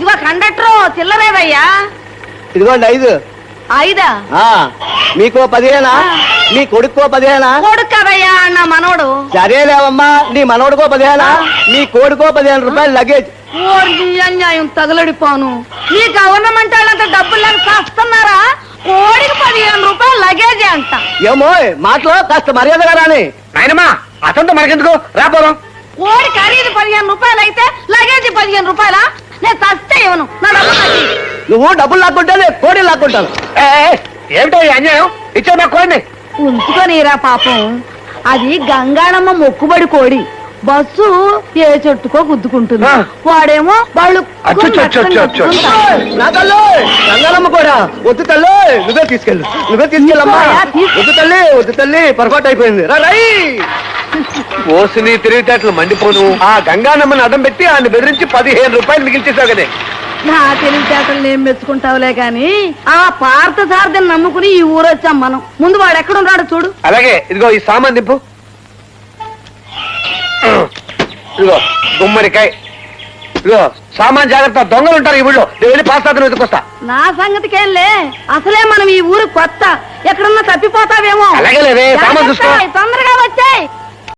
ఇదిగో కండక్టర్ చిల్లరేదయ్యా. ఇదిగోండి 5. 5? మీకు 15, నీ కొడుకో 15. కొడుకు కదయ్యా నా మనోడు. సరేలేవమ్మా, నీ మనోడుకో 15, నీ కోడుకో 15 రూపాయలు లగేజ్. అన్యాయం తగలడిపోను. ఈ గవర్నమెంట్ వాళ్ళంతా డబ్బులు లేక చేస్తున్నారా? కోడికి 15 రూపాయలు లగేజీ అంట. ఏమో మాటలో కాస్త మర్యాదగా రాని. నాయనమ్మా అతనితో మనకెందుకు రాపోదాం. కోడి ఖరీదు 15 రూపాయలు అయితే లగేజీ 15 రూపాయలా? నేను చస్తే ఇవ్వను. నా డబ్బులు నాకు ఇయ్యి. నువ్వు డబ్బులు లాక్కుంటే కోడి లాక్కుంటాను. ఏమిటో ఈ అన్యాయం? ఇచ్చే మా కోడిని. ఉంచుకోనిరా పాపం. అది గంగాణమ్మ మొక్కుబడి కోడి. బస్సు ఏ చెట్టుకో గుద్దుకుంటుంది. వాడేమో వాళ్ళు నా తల్లి గంగారమ్మ కూడా వద్దు తల్లి, నువ్వే తీసుకెళ్ళమ్మా. వద్దు తల్లి పొరపాటు అయిపోయింది. ఓసిని తిరిగితేటలు మండిపోను. ఆ గంగానమ్మని అడ్డం పెట్టి ఆయన బెదిరించి 15 రూపాయలు మిగిల్చేసావు కదే. నా తెలివితేటలు నేను మెచ్చుకుంటావులే గాని ఆ పార్థ సారథిని నమ్ముకుని ఈ ఊరొచ్చాం మనం. ముందు వాడు ఎక్కడున్నాడు చూడు. అలాగే ఇదిగో ఈ సామాన్ దింపు. ఇదిగో గుమ్మడికాయ. ఇదిగో సామాన్ జాగ్రత్త, దొంగలు ఉంటారు ఈ ఊళ్ళో. నేను వెళ్ళి పాస్తాను వెతుకొస్తా. నా సంగతికేంలే, అసలే మనం ఈ ఊరు కొత్త, ఎక్కడన్నా తప్పిపోతావేమో. అలాగే లేదే, సామాన్ చూసుకో. తొందరగా వచ్చాయి.